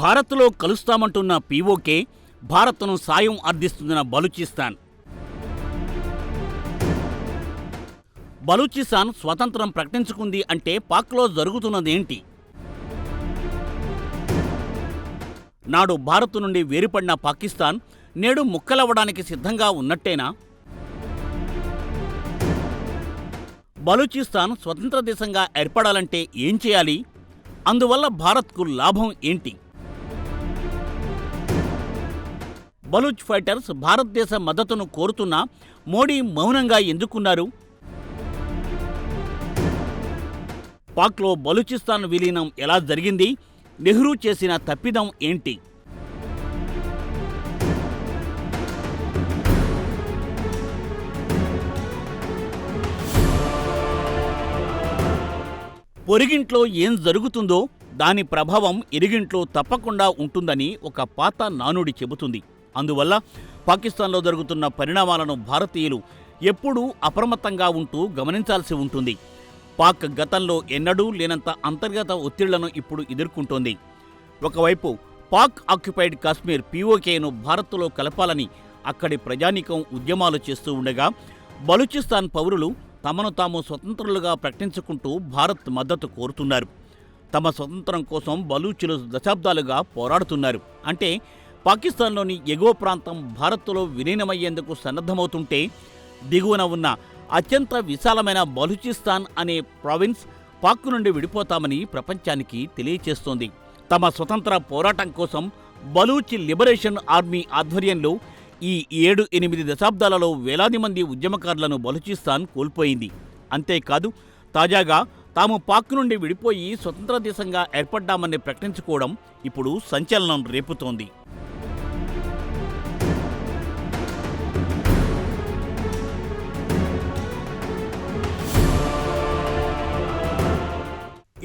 భారత్లో కలుస్తామంటున్న పీఓకే భారత్ను సాయం అర్థిస్తున్న బలూచిస్తాన్. బలూచిస్తాన్ స్వతంత్రం ప్రకటించుకుంది అంటే పాక్లో జరుగుతున్నదేంటి? నాడు భారత్ నుండి వేరుపడిన పాకిస్తాన్ నేడు ముక్కలవ్వడానికి సిద్ధంగా ఉన్నట్టేనా? బలూచిస్తాన్ స్వతంత్ర దేశంగా ఏర్పడాలంటే ఏం చేయాలి? అందువల్ల భారత్కు లాభం ఏంటి? బలూచ్ ఫైటర్స్ భారతదేశ మద్దతును కోరుతున్నా మోడీ మౌనంగా ఎందుకున్నారు? పాక్లో బలూచిస్తాన్ విలీనం ఎలా జరిగింది? నెహ్రూ చేసిన తప్పిదం ఏంటి? పొరిగింట్లో ఏం జరుగుతుందో దాని ప్రభావం ఇరుగింట్లో తప్పకుండా ఉంటుందని ఒక పాత నానుడి చెబుతుంది. అందువల్ల పాకిస్తాన్లో జరుగుతున్న పరిణామాలను భారతీయులు ఎప్పుడూ అప్రమత్తంగా ఉంటూ గమనించాల్సి ఉంటుంది. పాక్ గతంలో ఎన్నడూ లేనంత అంతర్గత ఒత్తిళ్లను ఇప్పుడు ఎదుర్కొంటోంది. ఒకవైపు పాక్ ఆక్యుపైడ్ కాశ్మీర్ పీఓకేను భారత్లో కలపాలని అక్కడి ప్రజానీకం ఉద్యమాలు చేస్తూ ఉండగా, బలూచిస్తాన్ పౌరులు తమను తాము స్వతంత్రులుగా ప్రకటించుకుంటూ భారత్ మద్దతు కోరుతున్నారు. తమ స్వతంత్రం కోసం బలూచులు దశాబ్దాలుగా పోరాడుతున్నారు. అంటే పాకిస్తాన్లోని ఎగువ ప్రాంతం భారత్లో విలీనమయ్యేందుకు సన్నద్ధమవుతుంటే, దిగువన ఉన్న అత్యంత విశాలమైన బలూచిస్తాన్ అనే ప్రావిన్స్ పాక్ నుండి విడిపోతామని ప్రపంచానికి తెలియచేస్తోంది. తమ స్వతంత్ర పోరాటం కోసం బలూచ్ లిబరేషన్ ఆర్మీ ఆధ్వర్యంలో ఈ 7-8 దశాబ్దాలలో వేలాది మంది ఉద్యమకారులను బలూచిస్తాన్ కోల్పోయింది. అంతేకాదు, తాజాగా తాము పాక్ నుండి విడిపోయి స్వతంత్ర దేశంగా ఏర్పడ్డామని ప్రకటించుకోవడం ఇప్పుడు సంచలనం రేపుతోంది.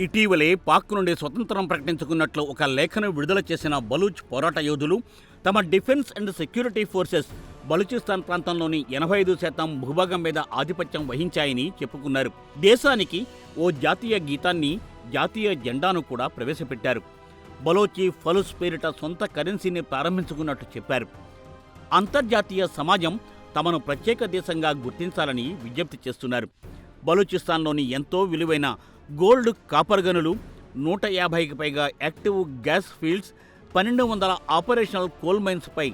ఇటీవలే పాక్ నుండి స్వతంత్రం ప్రకటించుకున్నట్లు ఒక లేఖను విడుదల చేసిన బలూచ్ పోరాట యోధులు తమ defence and security forces Balochistan ప్రాంతంలోని 85% భూభాగం మీద ఆధిపత్యం వహించాయని చెప్పుకున్నారు. దేశానికి ఓ జాతీయ గీతాన్ని, జాతీయ జెండాను కూడా ప్రవేశపెట్టారు. బలోచి ఫలుస్ పేరిట సొంత కరెన్సీని ప్రారంభించుకున్నట్టు చెప్పారు. అంతర్జాతీయ సమాజం తమను ప్రత్యేక దేశంగా గుర్తించాలని విజ్ఞప్తి చేస్తున్నారు. బలూచిస్తాన్లోని ఎంతో విలువైన గోల్డ్, కాపర్ గనులు, 150కి పైగా active gas fields, 1200 operational coal మైన్స్పై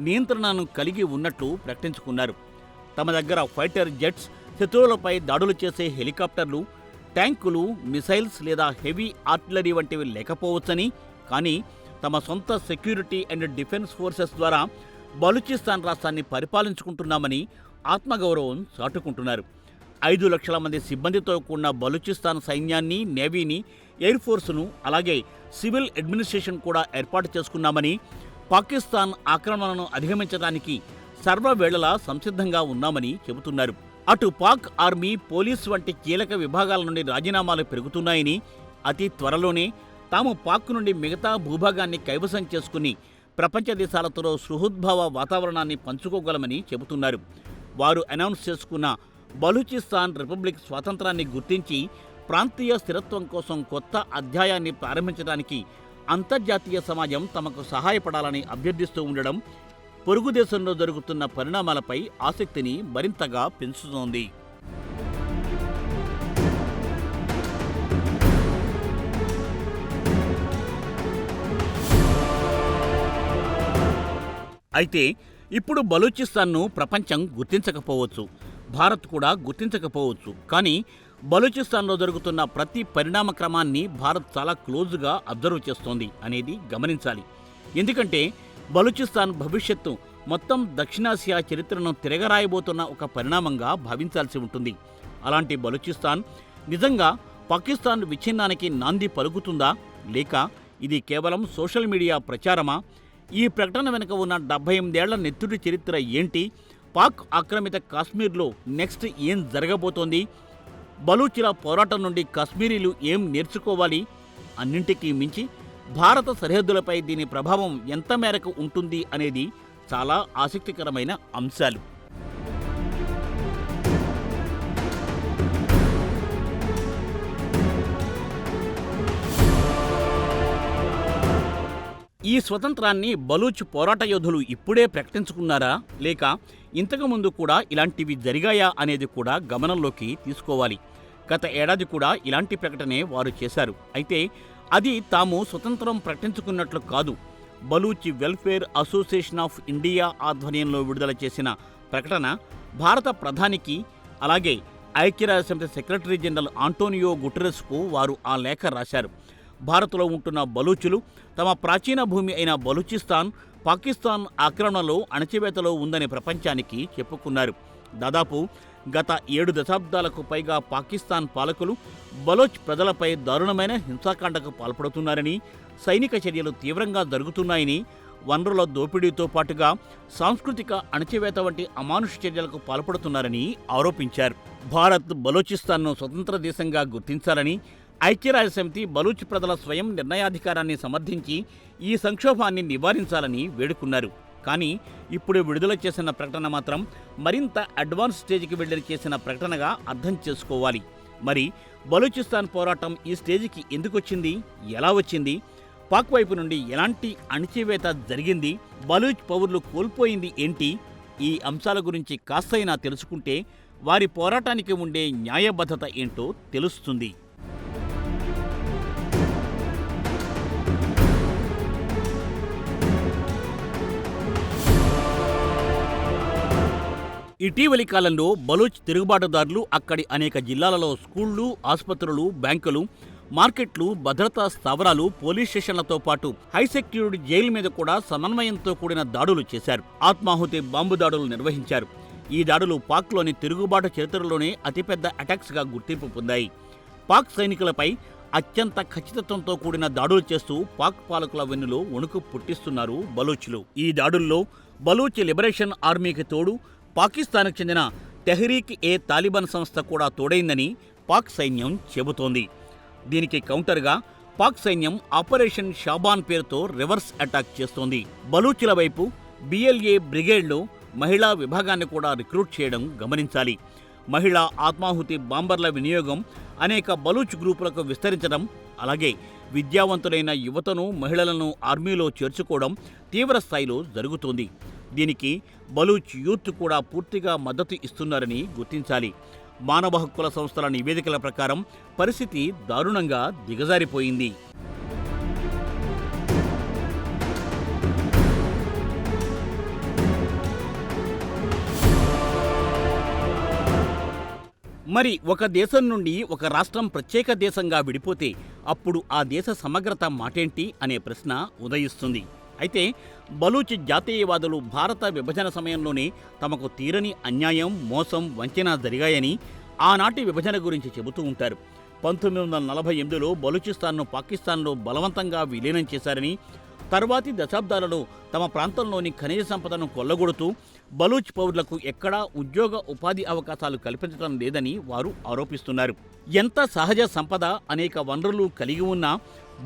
నియంత్రణను కలిగి ఉన్నట్లు ప్రకటించుకున్నారు. తమ దగ్గర ఫైటర్ జెట్స్, శత్రువులపై దాడులు చేసే హెలికాప్టర్లు, ట్యాంకులు, మిసైల్స్ లేదా హెవీ ఆర్టిలరీ వంటివి లేకపోవచ్చని, కానీ తమ సొంత సెక్యూరిటీ అండ్ డిఫెన్స్ ఫోర్సెస్ ద్వారా బలూచిస్తాన్ రాష్ట్రాన్ని పరిపాలించుకుంటున్నామని ఆత్మగౌరవం చాటుకుంటున్నారు. 5 లక్షల మంది సిబ్బందితో కూడిన బలూచిస్తాన్ సైన్యాన్ని, నేవీని, ఎయిర్ ఫోర్సును, అలాగే సివిల్ అడ్మినిస్ట్రేషన్ కూడా ఏర్పాటు చేసుకున్నామని, పాకిస్తాన్ ఆక్రమణను అధిగమించడానికి సర్వవేళలా సంసిద్ధంగా ఉన్నామని చెబుతున్నారు. అటు పాక్ ఆర్మీ, పోలీసు వంటి కీలక విభాగాల నుండి రాజీనామాలు పెరుగుతున్నాయని, అతి త్వరలోనే తాము పాక్ నుండి మిగతా భూభాగాన్ని కైవసం చేసుకుని ప్రపంచ దేశాలతో సుహృద్భావ వాతావరణాన్ని పంచుకోగలమని చెబుతున్నారు. వారు అనౌన్స్ చేసుకున్న బలూచిస్తాన్ రిపబ్లిక్ స్వాతంత్రాన్ని గుర్తించి ప్రాంతీయ స్థిరత్వం కోసం కొత్త అధ్యాయాన్ని ప్రారంభించడానికి అంతర్జాతీయ సమాజం తమకు సహాయపడాలని అభ్యర్థిస్తూ ఉండడం పొరుగు దేశంలో జరుగుతున్న పరిణామాలపై ఆసక్తిని మరింతగా పెంచుతోంది. అయితే ఇప్పుడు బలూచిస్తాన్ను ప్రపంచం గుర్తించకపోవచ్చు, భారత్ కూడా గుర్తించకపోవచ్చు. కానీ బలూచిస్తాన్లో జరుగుతున్న ప్రతి పరిణామ క్రమాన్ని భారత్ చాలా క్లోజ్గా అబ్జర్వ్ చేస్తోంది అనేది గమనించాలి. ఎందుకంటే బలూచిస్తాన్ భవిష్యత్తు మొత్తం దక్షిణాసియా చరిత్రను తిరగరాయబోతున్న ఒక పరిణామంగా భావించాల్సి ఉంటుంది. అలాంటి బలూచిస్తాన్ నిజంగా పాకిస్తాన్ విచ్ఛిన్నానికి నాంది పలుకుతుందా, లేక ఇది కేవలం సోషల్ మీడియా ప్రచారమా? ఈ ప్రకటన వెనుక ఉన్న 78 ఏళ్ల నెత్తుడి చరిత్ర ఏంటి? పాక్ ఆక్రమిత కాశ్మీర్లో నెక్స్ట్ ఏం జరగబోతోంది? బలూచిల పోరాటం నుండి కాశ్మీరీలు ఏం నేర్చుకోవాలి? అన్నింటికీ మించి భారత సరిహద్దులపై దీని ప్రభావం ఎంత మేరకు ఉంటుంది అనేది చాలా ఆసక్తికరమైన అంశాలు. ఈ స్వతంత్రాన్ని బలూచ్ పోరాట యోధులు ఇప్పుడే ప్రకటించుకున్నారా, లేక ఇంతకుముందు కూడా ఇలాంటివి జరిగాయా అనేది కూడా గమనంలోకి తీసుకోవాలి. గత ఏడాది కూడా ఇలాంటి ప్రకటనే వారు చేశారు. అయితే అది తాము స్వతంత్రం ప్రకటించుకున్నట్లు కాదు. Baloch welfare association of India ఆధ్వర్యంలో విడుదల చేసిన ప్రకటన భారత ప్రధానికి, అలాగే ఐక్యరాజ్యసమితి సెక్రటరీ జనరల్ ఆంటోనియో గుటెరస్కు వారు ఆ లేఖ రాశారు. భారత్లో ఉంటున్న బలూచులు తమ ప్రాచీన భూమి అయిన బలూచిస్తాన్ పాకిస్తాన్ ఆక్రమణలో అణచివేతలో ఉందని ప్రపంచానికి చెప్పుకున్నారు. దాదాపు గత 7 దశాబ్దాలకు పైగా పాకిస్తాన్ పాలకులు బలోచ్ ప్రజలపై దారుణమైన హింసాకాండకు పాల్పడుతున్నారని, సైనిక చర్యలు తీవ్రంగా జరుగుతున్నాయని, వనరుల దోపిడీతో పాటుగా సాంస్కృతిక అణచివేత వంటి అమానుష చర్యలకు పాల్పడుతున్నారని ఆరోపించారు. భారత్ బలూచిస్తాన్ను స్వతంత్ర దేశంగా గుర్తించాలని, ఐక్యరాజ్యసమితి బలూచ్ ప్రజల స్వయం నిర్ణయాధికారాన్ని సమర్థించి ఈ సంక్షోభాన్ని నివారించాలని వేడుకున్నారు. కానీ ఇప్పుడు విడుదల చేసిన ప్రకటన మాత్రం మరింత అడ్వాన్స్ స్టేజ్కి వెళ్ళి చేసిన ప్రకటనగా అర్థం చేసుకోవాలి. మరి బలూచిస్తాన్ పోరాటం ఈ స్టేజికి ఎందుకొచ్చింది, ఎలా వచ్చింది, పాక్ వైపు నుండి ఎలాంటి అణచివేత జరిగింది, బలూచ్ పౌరులు కోల్పోయింది ఏంటి, ఈ అంశాల గురించి కాస్తైనా తెలుసుకుంటే వారి పోరాటానికి ఉండే న్యాయబద్ధత ఏంటో తెలుస్తుంది. ఇటీవలి కాలంలో బలూచ్ తిరుగుబాటుదారులు అక్కడి అనేక జిల్లాలలో స్కూళ్లు, ఆసుపత్రులు, బ్యాంకులు, మార్కెట్లు, భద్రతా స్థావరాలు, పోలీస్ స్టేషన్లతో పాటు హైసెక్యూరిటీ జైలు మీద కూడా సమన్వయంతో కూడిన దాడులు చేశారు. ఆత్మాహుతి బాంబు దాడులు నిర్వహించారు. ఈ దాడులు పాక్లోని తిరుగుబాటు చరిత్రలోనే అతిపెద్ద అటాక్స్గా గుర్తింపు పొందాయి. పాక్ సైనికులపై అత్యంత ఖచ్చితత్వంతో కూడిన దాడులు చేస్తూ పాక్ పాలకుల వెన్నులో వణుకు పుట్టిస్తున్నారు బలూచ్లు. ఈ దాడుల్లో బలూచ్ లిబరేషన్ ఆర్మీకి తోడు పాకిస్తాన్కు చెందిన తెహ్రీక్-ఏ-తాలిబాన్ సంస్థ కూడా తోడైందని పాక్ సైన్యం చెబుతోంది. దీనికి కౌంటర్గా పాక్ సైన్యం ఆపరేషన్ షాబాన్ పేరుతో రివర్స్ అటాక్ చేస్తోంది. బలూచుల వైపు బిఎల్ఏ బ్రిగేడ్లో మహిళా విభాగాన్ని కూడా రిక్రూట్ చేయడం గమనించాలి. మహిళా ఆత్మాహుతి బాంబర్ల వినియోగం అనేక బలూచ్ గ్రూపులకు విస్తరించడం, అలాగే విద్యావంతులైన యువతను, మహిళలను ఆర్మీలో చేర్చుకోవడం తీవ్ర స్థాయిలో జరుగుతోంది. దీనికి బలూచ్ యూత్ కూడా పూర్తిగా మద్దతు ఇస్తున్నారని గుర్తించాలి. మానవ హక్కుల సంస్థల నివేదికల ప్రకారం పరిస్థితి దారుణంగా దిగజారిపోయింది. మరి ఒక దేశం నుండి ఒక రాష్ట్రం ప్రత్యేక దేశంగా విడిపోతే అప్పుడు ఆ దేశ సమగ్రత మాటేంటి అనే ప్రశ్న ఉదయిస్తుంది. అయితే బలూచ్ జాతీయవాదులు భారత విభజన సమయంలోనే తమకు తీరని అన్యాయం, మోసం, వంచన జరిగాయని ఆనాటి విభజన గురించి చెబుతూ ఉంటారు. 1948లో బలూచిస్తాన్ను పాకిస్తాన్లో బలవంతంగా విలీనం చేశారని, తర్వాతి దశాబ్దాలలో తమ ప్రాంతంలోని ఖనిజ సంపదను కొల్లగొడుతూ బలూచ్ పౌరులకు ఎక్కడా ఉద్యోగ ఉపాధి అవకాశాలు కల్పించడం లేదని వారు ఆరోపిస్తున్నారు. ఎంత సహజ సంపద, అనేక వనరులు కలిగి ఉన్నా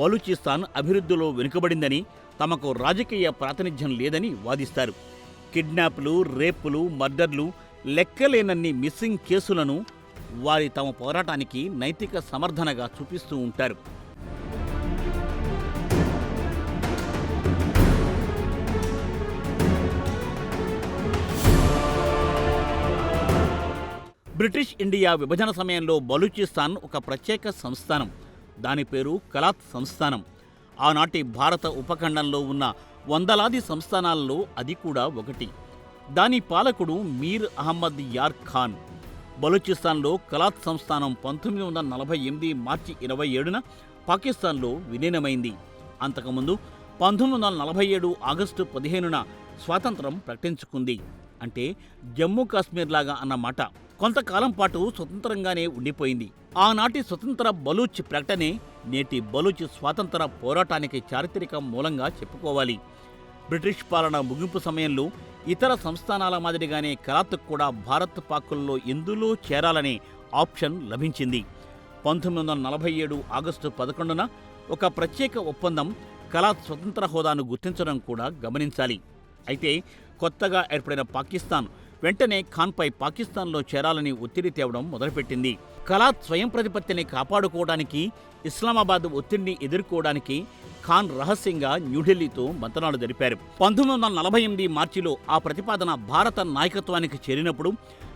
బలూచిస్తాన్ అభివృద్ధిలో వెనుకబడిందని, తమకు రాజకీయ ప్రాతినిధ్యం లేదని వాదిస్తారు. కిడ్నాప్లు, రేపులు, మర్డర్లు, లెక్కలేనన్ని మిస్సింగ్ కేసులను వారి తమ పోరాటానికి నైతిక సమర్థనగా చూపిస్తూ ఉంటారు. బ్రిటిష్ ఇండియా విభజన సమయంలో బలూచిస్తాన్ ఒక ప్రత్యేక సంస్థానం. దాని పేరు కలాత్ సంస్థానం. ఆనాటి భారత ఉపఖండంలో ఉన్న వందలాది సంస్థానాలలో అది కూడా ఒకటి. దాని పాలకుడు మీర్ అహ్మద్ యార్ ఖాన్. బలూచిస్తాన్లో కలాత్ సంస్థానం 1948 మార్చి 27న పాకిస్తాన్లో విలీనమైంది. అంతకుముందు 1947 ఆగస్టు 15న స్వాతంత్రం ప్రకటించుకుంది. అంటే జమ్మూ కాశ్మీర్ లాగా అన్నమాట. కొంతకాలం పాటు స్వతంత్రంగానే ఉండిపోయింది. ఆనాటి స్వతంత్ర బలూచ్ ప్రకటనే నేటి బలూచ్ స్వాతంత్ర పోరాటానికి చారిత్రక మూలంగా చెప్పుకోవాలి. బ్రిటిష్ పాలన ముగింపు సమయంలో ఇతర సంస్థానాల మాదిరిగానే కలాత్కు కూడా భారత్ పాకుల్లో ఎందులో చేరాలనే ఆప్షన్ లభించింది. 1947 ఆగస్టు 11న ఒక ప్రత్యేక ఒప్పందం కలాత్ స్వతంత్ర హోదాను గుర్తించడం కూడా గమనించాలి. అయితే కొత్తగా ఏర్పడిన పాకిస్తాన్ వెంటనే ఖాన్పై పాకిస్తాన్లో చేరాలని ఒత్తిడి తేవడం మొదలుపెట్టింది. కలాత్ స్వయం ప్రతిపత్తిని కాపాడుకోవడానికి, ఇస్లామాబాద్ ఒత్తిడిని ఎదుర్కోవడానికి ఖాన్ రహస్యంగా న్యూఢిల్లీతో మంతనాలు జరిపారు. 1948 మార్చిలో ఆ ప్రతిపాదన భారత నాయకత్వానికి చేరినప్పుడు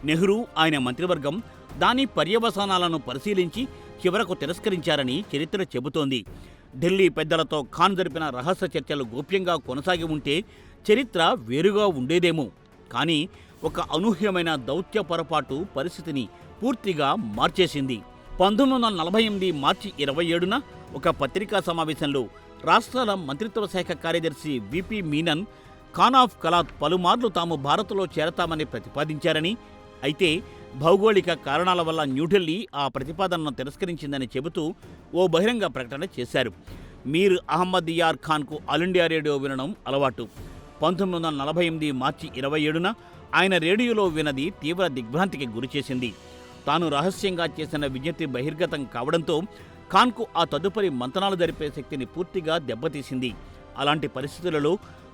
నెహ్రూ, ఆయన మంత్రివర్గం దాని పర్యవసానాలను పరిశీలించి చివరకు తిరస్కరించారని చరిత్ర చెబుతోంది. ఢిల్లీ పెద్దలతో ఖాన్ జరిపిన రహస్య చర్చలు గోప్యంగా కొనసాగి ఉంటే చరిత్ర వేరుగా ఉండేదేమో. కానీ ఒక అనూహ్యమైన దౌత్య పొరపాటు పరిస్థితిని పూర్తిగా మార్చేసింది. 1948 మార్చి 27న ఒక పత్రికా సమావేశంలో రాష్ట్రాల మంత్రిత్వ శాఖ కార్యదర్శి విపి మీనన్ ఖాన్ ఆఫ్ కలాత్ పలుమార్లు తాము భారత్లో చేరతామని ప్రతిపాదించారని, అయితే భౌగోళిక కారణాల వల్ల న్యూఢిల్లీ ఆ ప్రతిపాదనను తిరస్కరించిందని చెబుతూ ఓ బహిరంగ ప్రకటన చేశారు. మీర్ అహ్మద్ యార్ ఖాన్కు ఆల్ ఇండియా రేడియో వినడం అలవాటు. 1948 మార్చి 27న ఆయన రేడియోలో వినది తీవ్ర దిగ్భ్రాంతికి గురిచేసింది. తాను రహస్యంగా చేసిన విజ్ఞప్తి బహిర్గతం కావడంతో ఖాన్కు ఆ తదుపరి మంతనాలు జరిపే శక్తిని పూర్తిగా దెబ్బతీసింది. అలాంటి పరిస్థితులలో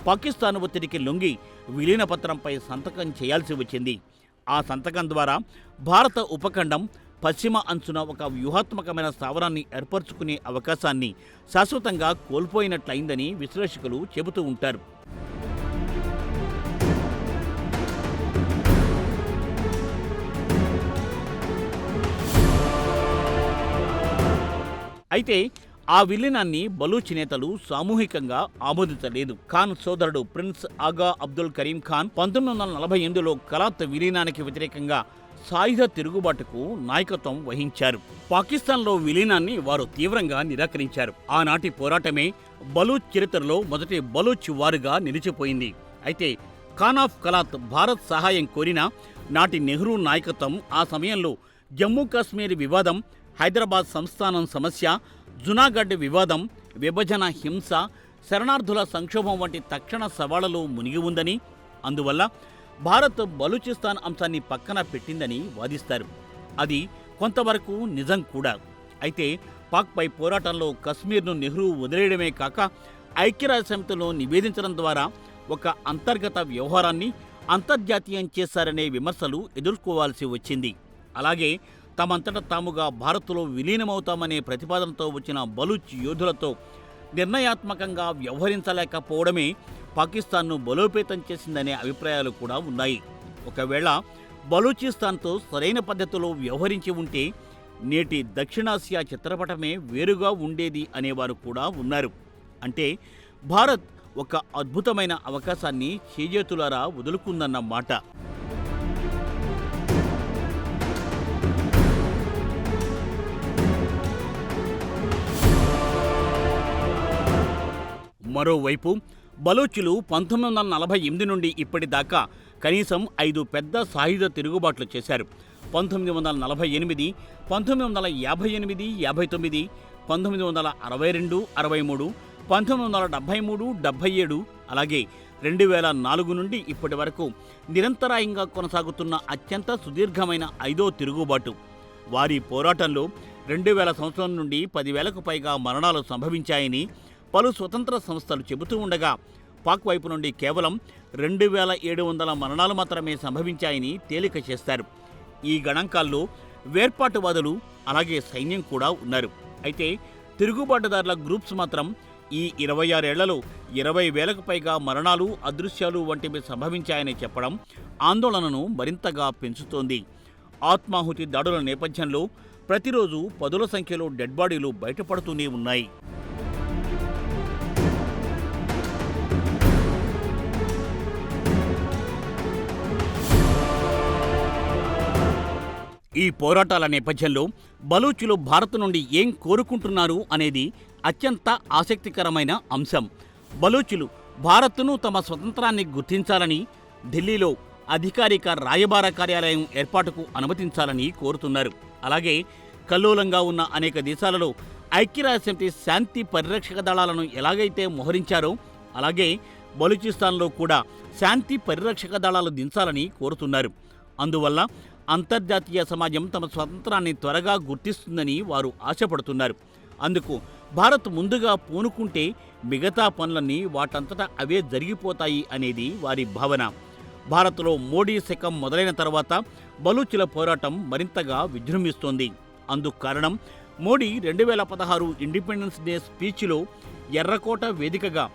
పాకిస్తాన్ ఒత్తిడికి లొంగి విలీన పత్రంపై సంతకం చేయాల్సి వచ్చింది. ఆ సంతకం ద్వారా భారత ఉపఖండం పశ్చిమ అంచున ఒక వ్యూహాత్మకమైన స్థావరాన్ని ఏర్పరచుకునే అవకాశాన్ని శాశ్వతంగా కోల్పోయినట్లయిందని విశ్లేషకులు చెబుతూ ఉంటారు. అయితే ఆ విలీనాన్ని బలూచ్ నేతలు సామూహికంగా ఆమోదించలేదు. ఖాన్ సోదరుడు ప్రిన్స్ ఆగా అబ్దుల్ కరీం ఖాన్ 1948లో కలాత్ విలీనానికి వ్యతిరేకంగా సాయుధ తిరుగుబాటుకు నాయకత్వం వహించారు. పాకిస్తాన్లో విలీనాన్ని వారు తీవ్రంగా నిరాకరించారు. ఆనాటి పోరాటమే బలూచ్ చరిత్రలో మొదటి బలూచ్ వారుగా నిలిచిపోయింది. అయితే ఖాన్ ఆఫ్ కలాత్ భారత్ సహాయం కోరినా నాటి నెహ్రూ నాయకత్వం ఆ సమయంలో జమ్మూ కాశ్మీర్ వివాదం, హైదరాబాద్ సంస్థానం సమస్య, జునాగఢ్ వివాదం, విభజన, హింస, శరణార్థుల సంక్షోభం వంటి తక్షణ సవాళ్లలో మునిగి ఉందని, అందువల్ల భారత్ బలూచిస్తాన్ అంశాన్ని పక్కన పెట్టిందని వాదిస్తారు. అది కొంతవరకు నిజం కూడా. అయితే పాక్పై పోరాటంలో కశ్మీర్ను నెహ్రూ వదిలేయడమే కాక ఐక్యరాజ్యసమితిలో నివేదించడం ద్వారా ఒక అంతర్గత వ్యవహారాన్ని అంతర్జాతీయం చేశారనే విమర్శలు ఎదుర్కోవాల్సి వచ్చింది. అలాగే తమంతట తాముగా భారత్లో విలీనమవుతామనే ప్రతిపాదనతో వచ్చిన బలూచ్ యోధులతో నిర్ణయాత్మకంగా వ్యవహరించలేకపోవడమే పాకిస్తాన్ను బలోపేతం చేసిందనే అభిప్రాయాలు కూడా ఉన్నాయి. ఒకవేళ బలూచిస్తాన్తో సరైన పద్ధతిలో వ్యవహరించి ఉంటే నేటి దక్షిణాసియా చిత్రపటమే వేరుగా ఉండేది అనేవారు కూడా ఉన్నారు. అంటే భారత్ ఒక అద్భుతమైన అవకాశాన్ని చేజేతులారా వదులుకుందన్నమాట. మరోవైపు బలూచులు 1948 నుండి ఇప్పటిదాకా కనీసం 5 పెద్ద సాయుధ తిరుగుబాట్లు చేశారు. 1948, 1958, 59, 1962, 63, 1973, 77, అలాగే 2004 నుండి ఇప్పటి వరకు నిరంతరాయంగా కొనసాగుతున్న అత్యంత సుదీర్ఘమైన 5వ తిరుగుబాటు. వారి పోరాటంలో 2000 సంవత్సరం నుండి 10,000కు పైగా మరణాలు సంభవించాయని పలు స్వతంత్ర సంస్థలు చెబుతూ ఉండగా పాక్ వైపు నుండి కేవలం 2,700 మరణాలు మాత్రమే సంభవించాయని తేలిక చేస్తారు. ఈ గణాంకాల్లో వేర్పాటువాదులు అలాగే సైన్యం కూడా ఉన్నారు. అయితే తిరుగుబాటుదారుల గ్రూప్స్ మాత్రం ఈ 26 ఏళ్లలో 20,000కు పైగా మరణాలు, అదృశ్యాలు వంటివి సంభవించాయని చెప్పడం ఆందోళనను మరింతగా పెంచుతోంది. ఆత్మాహుతి దాడుల నేపథ్యంలో ప్రతిరోజు పదుల సంఖ్యలో డెడ్ బాడీలు బయటపడుతూనే ఉన్నాయి. ఈ పోరాటాల నేపథ్యంలో బలూచులు భారత్ నుండి ఏం కోరుకుంటున్నారు అనేది అత్యంత ఆసక్తికరమైన అంశం. బలూచులు భారత్ను తమ స్వతంత్రాన్ని గుర్తించాలని, ఢిల్లీలో అధికారిక రాయబార కార్యాలయం ఏర్పాటుకు అనుమతించాలని కోరుతున్నారు. అలాగే కల్లోలంగా ఉన్న అనేక దేశాలలో ఐక్యరాజ్యసమితి శాంతి పరిరక్షక దళాలను ఎలాగైతే మోహరించారో అలాగే బలూచిస్తాన్లో కూడా శాంతి పరిరక్షక దళాలు దించాలని కోరుతున్నారు. అందువల్ల అంతర్జాతీయ సమాజం తమ స్వతంత్రాన్ని త్వరగా గుర్తిస్తుందని వారు ఆశపడుతున్నారు. అందుకు భారత్ ముందుగా పూనుకుంటే మిగతా పనులన్నీ వాటంతటా అవే జరిగిపోతాయి అనేది వారి భావన. భారత్లో మోడీ శకం మొదలైన తర్వాత బలూచుల పోరాటం మరింతగా విజృంభిస్తోంది. అందుకు కారణం మోడీ 2016 ఇండిపెండెన్స్ డే స్పీచ్లో ఎర్రకోట వేదికగా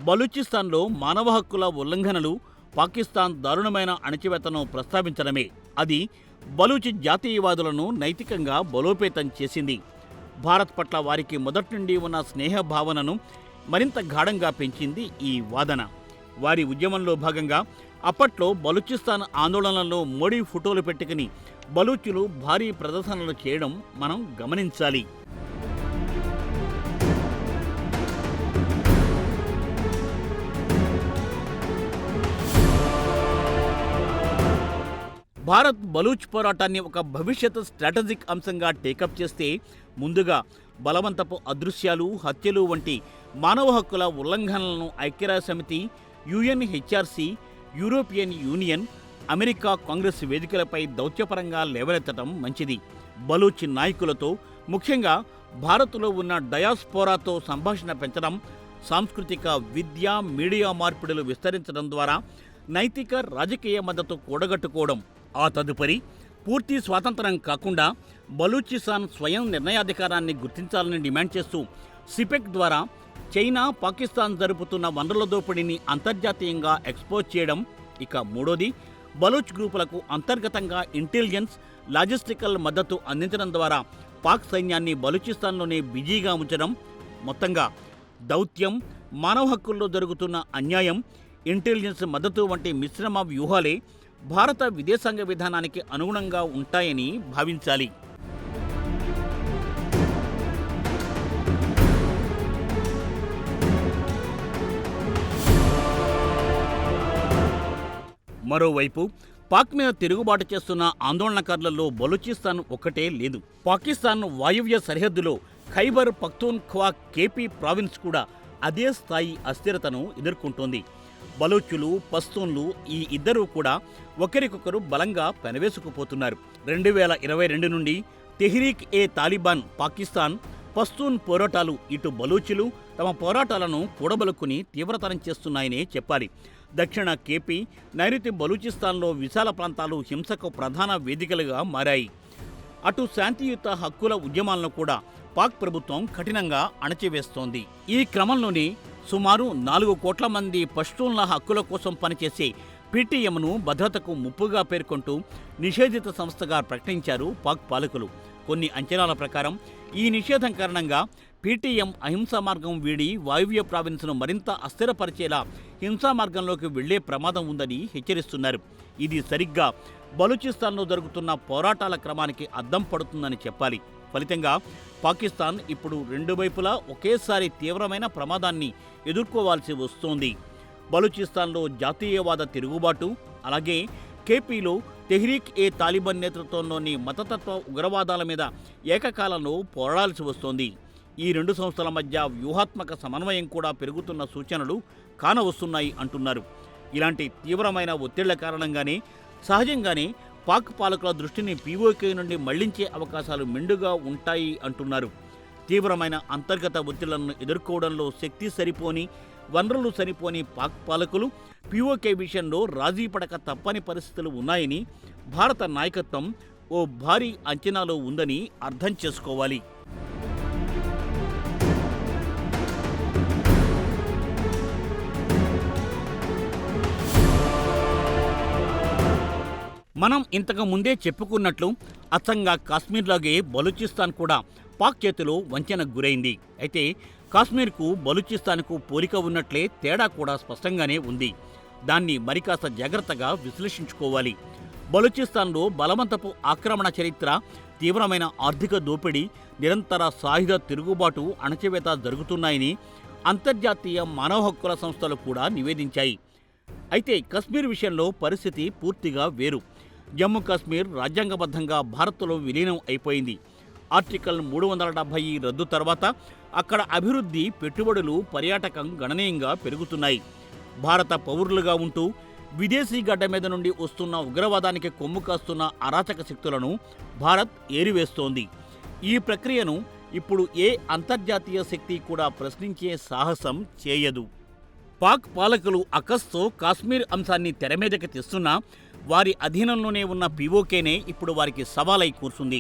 బలూచిస్తాన్లో మానవ హక్కుల ఉల్లంఘనలు, పాకిస్తాన్ దారుణమైన అణచివేతను ప్రస్తావించడమే. అది బలూచ్ జాతీయవాదులను నైతికంగా బలోపేతం చేసింది. భారత్ పట్ల వారికి మొదటి నుండి ఉన్న స్నేహ భావనను మరింత గాఢంగా పెంచింది ఈ వాదన. వారి ఉద్యమంలో భాగంగా అప్పట్లో బలూచిస్తాన్ ఆందోళనలో మోడీ ఫోటోలు పెట్టుకుని బలూచులు భారీ ప్రదర్శనలు చేయడం మనం గమనించాలి. భారత్ బలూచ్ పోరాటాన్ని ఒక భవిష్యత్ స్ట్రాటజిక్ అంశంగా టేకప్ చేస్తే ముందుగా బలవంతపు అదృశ్యాలు, హత్యలు వంటి మానవ హక్కుల ఉల్లంఘనలను ఐక్యరాజ్యసమితి, UNHRC, European Union, America Congress వేదికలపై దౌత్యపరంగా లేవనెత్తడం మంచిది. బలూచ్ నాయకులతో, ముఖ్యంగా భారత్లో ఉన్న డయాస్పోరాతో సంభాషణ పెంచడం, సాంస్కృతిక, విద్య, మీడియా మార్పిడులు విస్తరించడం ద్వారా నైతిక, రాజకీయ మద్దతు కూడగట్టుకోవడం. ఆ తదుపరి పూర్తి స్వాతంత్రం కాకుండా బలూచిస్తాన్ స్వయం నిర్ణయాధికారాన్ని గుర్తించాలని డిమాండ్ చేస్తూ సిపెక్ ద్వారా చైనా, పాకిస్తాన్ జరుపుతున్న వనరుల దోపిడీని అంతర్జాతీయంగా ఎక్స్పోజ్ చేయడం. ఇక మూడోది, బలూచ్ గ్రూపులకు అంతర్గతంగా ఇంటెలిజెన్స్, లాజిస్టికల్ మద్దతు అందించడం ద్వారా పాక్ సైన్యాన్ని బలూచిస్తాన్లోనే బిజీగా ఉంచడం. మొత్తంగా దౌత్యం, మానవ హక్కుల్లో జరుగుతున్న అన్యాయం, ఇంటెలిజెన్స్ మద్దతు వంటి మిశ్రమ వ్యూహాలే భారత విదేశాంగ విధానానికి అనుగుణంగా ఉంటాయని భావించాలి. మరోవైపు పాక్ మీద తిరుగుబాటు చేస్తున్న ఆందోళనకారులలో బలూచిస్తాన్ ఒక్కటే లేదు. పాకిస్తాన్ వాయువ్య సరిహద్దులో ఖైబర్ పఖ్తూన్ఖ్వా KP ప్రావిన్స్ కూడా అదే స్థాయి అస్థిరతను ఎదుర్కొంటోంది. బలూచులు, పస్తూన్లు ఈ ఇద్దరూ కూడా ఒకరికొకరు బలంగా పెనవేసుకుపోతున్నారు. 2022 నుండి తెహ్రీక్ ఏ తాలిబాన్ పాకిస్తాన్, పస్తూన్ పోరాటాలు ఇటు బలూచులు తమ పోరాటాలను కూడబలుక్కుని తీవ్రతరం చేస్తున్నాయనే చెప్పాలి. దక్షిణ KP, నైరుతి బలూచిస్తాన్లో విశాల ప్రాంతాలు హింసకు ప్రధాన వేదికలుగా మారాయి. అటు శాంతియుత హక్కుల ఉద్యమాలను కూడా పాక్ ప్రభుత్వం కఠినంగా అణచివేస్తోంది. ఈ క్రమంలోనే సుమారు 4 కోట్ల మంది పష్తూన్ల హక్కుల కోసం పనిచేసే PTMను భద్రతకు ముప్పుగా పేర్కొంటూ నిషేధిత సంస్థగా ప్రకటించారు పాక్ పాలకులు. కొన్ని అంచనాల ప్రకారం ఈ నిషేధం కారణంగా PTM అహింసా మార్గం వీడి వాయువ్య ప్రావిన్స్ను మరింత అస్థిరపరిచేలా హింసా మార్గంలోకి వెళ్లే ప్రమాదం ఉందని హెచ్చరిస్తున్నారు. ఇది సరిగ్గా బలూచిస్తాన్లో జరుగుతున్న పోరాటాల క్రమానికి అద్దం పడుతుందని చెప్పాలి. ఫలితంగా పాకిస్తాన్ ఇప్పుడు రెండు వైపులా ఒకేసారి తీవ్రమైన ప్రమాదాన్ని ఎదుర్కోవాల్సి వస్తోంది. బలూచిస్తాన్లో జాతీయవాద తిరుగుబాటు, అలాగే KPలో తెహ్రీక్ ఏ తాలిబాన్ నేతృత్వంలోని మతతత్వ ఉగ్రవాదాల మీద ఏకకాలంలో పోరాడాల్సి వస్తోంది. ఈ రెండు సంస్థల మధ్య వ్యూహాత్మక సమన్వయం కూడా పెరుగుతున్న సూచనలు కానవస్తున్నాయి అంటున్నారు. ఇలాంటి తీవ్రమైన ఒత్తిళ్ల కారణంగానే సహజంగానే పాక్ పాలకుల దృష్టిని POK నుండి మళ్లించే అవకాశాలు మెండుగా ఉంటాయి అంటున్నారు. తీవ్రమైన అంతర్గత ఒత్తిళ్లను ఎదుర్కోవడంలో శక్తి సరిపోని, వనరులు సరిపోని పాక్ పాలకులు POK విషయంలో రాజీ పడక తప్పని పరిస్థితులు ఉన్నాయని భారత నాయకత్వం ఓ భారీ అంచనాలో ఉందని అర్థం చేసుకోవాలి. మనం ఇంతకు ముందే చెప్పుకున్నట్లు అచ్చంగా కాశ్మీర్లాగే బలూచిస్తాన్ కూడా పాక్ చేతిలో వంచనకు గురైంది. అయితే కాశ్మీర్కు బలూచిస్తాన్కు పోలిక ఉన్నట్లే తేడా కూడా స్పష్టంగానే ఉంది. దాన్ని మరికాస్త జాగ్రత్తగా విశ్లేషించుకోవాలి. బలూచిస్తాన్లో బలవంతపు ఆక్రమణ చరిత్ర, తీవ్రమైన ఆర్థిక దోపిడీ, నిరంతర సాయుధ తిరుగుబాటు, అణచివేత జరుగుతున్నాయని అంతర్జాతీయ మానవ హక్కుల సంస్థలు కూడా నివేదించాయి. అయితే కశ్మీర్ విషయంలో పరిస్థితి పూర్తిగా వేరు. జమ్మూ కాశ్మీర్ రాజ్యాంగబద్ధంగా భారత్లో విలీనం అయిపోయింది. ఆర్టికల్ 370 రద్దు తర్వాత అక్కడ అభివృద్ధి, పెట్టుబడులు, పర్యాటకం గణనీయంగా పెరుగుతున్నాయి. భారత పౌరులుగా ఉంటూ విదేశీ గడ్డ మీద నుండి వస్తున్న ఉగ్రవాదానికి కొమ్ము కాస్తున్న అరాచక శక్తులను భారత్ ఏరివేస్తోంది. ఈ ప్రక్రియను ఇప్పుడు ఏ అంతర్జాతీయ శక్తి కూడా ప్రశ్నించే సాహసం చేయదు. పాక్ పాలకులు అకస్తో కాశ్మీర్ అంశాన్ని తెరమీదకి తెస్తున్నా వారి అధీనంలోనే ఉన్న పీఓకేనే ఇప్పుడు వారికి సవాలై కూర్చుంది.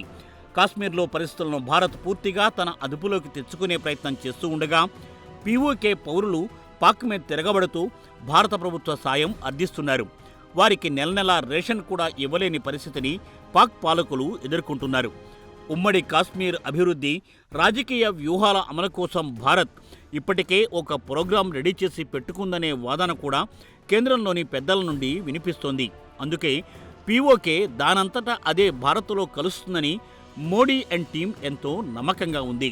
కాశ్మీర్లో పరిస్థితులను భారత్ పూర్తిగా తన అదుపులోకి తెచ్చుకునే ప్రయత్నం చేస్తూ ఉండగా పీఓకే పౌరులు పాక్ మీద తిరగబడుతూ భారత ప్రభుత్వ సాయం అర్థిస్తున్నారు. వారికి నెల నెలా రేషన్ కూడా ఇవ్వలేని పరిస్థితిని పాక్ పాలకులు ఎదుర్కొంటున్నారు. ఉమ్మడి కాశ్మీర్ అభివృద్ధి, రాజకీయ వ్యూహాల అమలు కోసం భారత్ ఇప్పటికే ఒక ప్రోగ్రాం రెడీ చేసి పెట్టుకుందనే వాదన కూడా కేంద్రంలోని పెద్దల నుండి వినిపిస్తోంది. అందుకే పీఓకే దానంతటా అదే భారత్లో కలుస్తుందని మోడీ అండ్ టీం ఎంతో నమ్మకంగా ఉంది.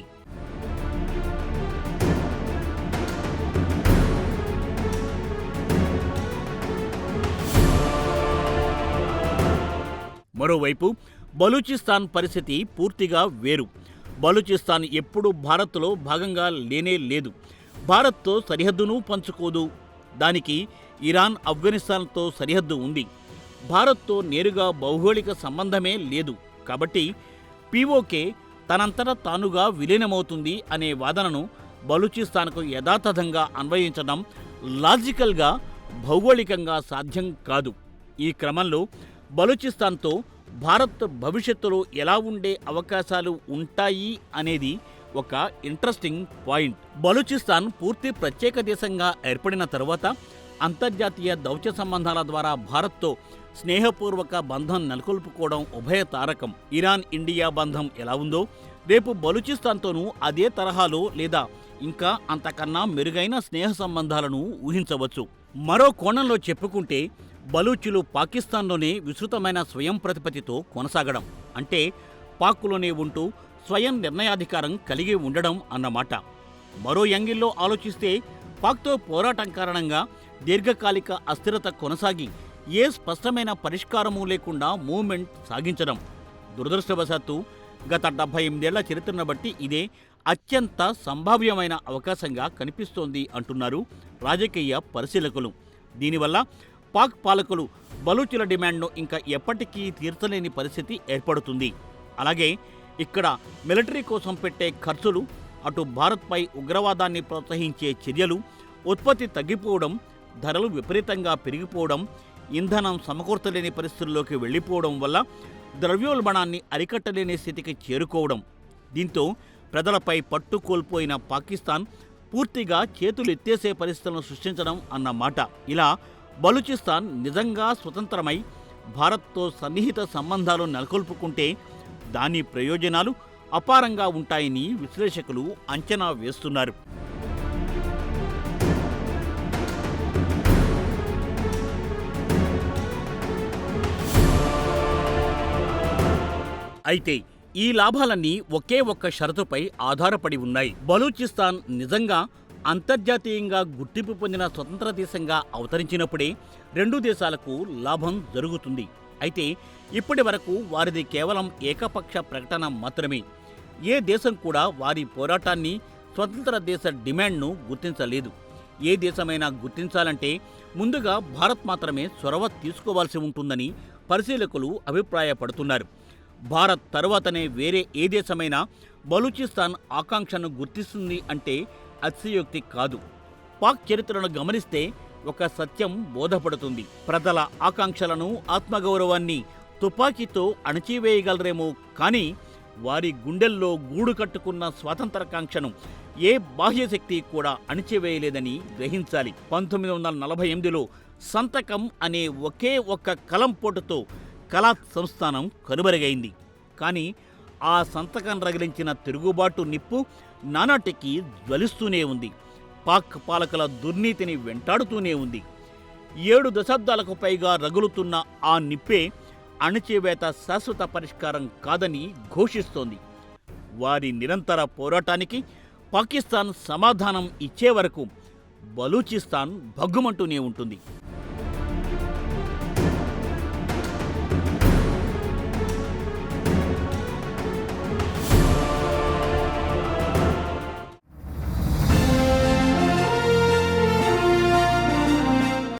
మరోవైపు బలూచిస్తాన్ పరిస్థితి పూర్తిగా వేరు. బలూచిస్తాన్ ఎప్పుడూ భారత్లో భాగంగా లేనే లేదు. భారత్తో సరిహద్దును పంచుకోదు. దానికి ఇరాన్, ఆఫ్ఘనిస్తాన్తో సరిహద్దు ఉంది. భారత్తో నేరుగా భౌగోళిక సంబంధమే లేదు. కాబట్టి పీఓకే తనంతట తానుగా విలీనమవుతుంది అనే వాదనను బలూచిస్తాన్కు యథాతథంగా అన్వయించడం లాజికల్గా, భౌగోళికంగా సాధ్యం కాదు. ఈ క్రమంలో బలూచిస్తాన్తో భారత్ భవిష్యత్తులో ఎలా ఉండే అవకాశాలు ఉంటాయి అనేది ఒక ఇంట్రెస్టింగ్ పాయింట్. బలూచిస్తాన్ పూర్తి ప్రత్యేక దేశంగా ఏర్పడిన తరువాత అంతర్జాతీయ దౌత్య సంబంధాల ద్వారా భారత్తో స్నేహపూర్వక బంధం నెలకొల్పుకోవడం ఉభయతారకం. ఇరాన్ ఇండియా బంధం ఎలా ఉందో రేపు బలూచిస్తాన్తోనూ అదే తరహాలో లేదా ఇంకా అంతకన్నా మెరుగైన స్నేహ సంబంధాలను ఊహించవచ్చు. మరో కోణంలో చెప్పుకుంటే బలూచులు పాకిస్తాన్లోనే విస్తృతమైన స్వయం ప్రతిపత్తితో కొనసాగడం అంటే పాక్లోనే ఉంటూ స్వయం నిర్ణయాధికారం కలిగి ఉండడం అన్నమాట. మరో యాంగిల్లో ఆలోచిస్తే పాక్తో పోరాటం కారణంగా దీర్ఘకాలిక అస్థిరత కొనసాగి ఏ స్పష్టమైన పరిష్కారమూ లేకుండా మూవ్మెంట్ సాగించడం. దురదృష్టవశాత్తు గత 78 ఏళ్ల చరిత్రను బట్టి ఇదే అత్యంత సంభావ్యమైన అవకాశంగా కనిపిస్తోంది అంటున్నారు రాజకీయ పరిశీలకులు. దీనివల్ల పాక్ పాలకులు బలూచుల డిమాండ్ను ఇంకా ఎప్పటికీ తీర్చలేని పరిస్థితి ఏర్పడుతుంది. అలాగే ఇక్కడ మిలిటరీ కోసం పెట్టే ఖర్చులు, అటు భారత్పై ఉగ్రవాదాన్ని ప్రోత్సహించే చర్యలు, ఉత్పత్తి తగ్గిపోవడం, ధరలు విపరీతంగా పెరిగిపోవడం, ఇంధనం సమకూర్చలేని పరిస్థితుల్లోకి వెళ్ళిపోవడం వల్ల ద్రవ్యోల్బణాన్ని అరికట్టలేని స్థితికి చేరుకోవడం. దీంతో ప్రజలపై పట్టు కోల్పోయిన పాకిస్తాన్ పూర్తిగా చేతులు ఎత్తేసే పరిస్థితులను సృష్టించడం అన్నమాట. ఇలా బలూచిస్తాన్ నిజంగా స్వతంత్రమై భారత్తో సన్నిహిత సంబంధాలు నెలకొల్పుకుంటే దాని ప్రయోజనాలు అపారంగా ఉంటాయని విశ్లేషకులు అంచనా వేస్తున్నారు. అయితే ఈ లాభాలన్నీ ఒకే ఒక్క షరతుపై ఆధారపడి ఉన్నాయి. బలూచిస్తాన్ నిజంగా అంతర్జాతీయంగా గుర్తింపు పొందిన స్వతంత్ర దేశంగా అవతరించినప్పుడే రెండు దేశాలకు లాభం జరుగుతుంది. అయితే ఇప్పటి వరకు వారిది కేవలం ఏకపక్ష ప్రకటన మాత్రమే. ఏ దేశం కూడా వారి పోరాటాన్ని, స్వతంత్ర దేశ డిమాండ్ను గుర్తించలేదు. ఏ దేశమైనా గుర్తించాలంటే ముందుగా భారత్ మాత్రమే చొరవ తీసుకోవాల్సి ఉంటుందని పరిశీలకులు అభిప్రాయపడుతున్నారు. భారత్ తరువాతనే వేరే ఏ దేశమైనా బలూచిస్తాన్ ఆకాంక్షను గుర్తిస్తుంది అంటే అతిశయోక్తి కాదు. పాక్ చరిత్రను గమనిస్తే ఒక సత్యం బోధపడుతుంది. ప్రజల ఆకాంక్షలను, ఆత్మగౌరవాన్ని తుపాకీతో అణచివేయగలరేమో కానీ వారి గుండెల్లో గూడు కట్టుకున్న స్వాతంత్రకాంక్షను ఏ బాహ్యశక్తి కూడా అణిచివేయలేదని గ్రహించాలి. 1948లో సంతకం అనే ఒకే ఒక్క కలంపోటుతో కలాత్ సంస్థానం కనుమరుగైంది. కానీ ఆ సంతకం రగిలించిన తిరుగుబాటు నిప్పు నానాటికి జ్వలిస్తూనే ఉంది. పాక్ పాలకుల దుర్నీతిని వెంటాడుతూనే ఉంది. 7 దశాబ్దాలకు పైగా రగులుతున్న ఆ నిప్పే అణచివేత శాశ్వత పరిష్కారం కాదని ఘోషిస్తోంది. వారి నిరంతర పోరాటానికి పాకిస్తాన్ సమాధానం ఇచ్చే వరకు బలూచిస్తాన్ భగ్గుమంటూనే ఉంటుంది.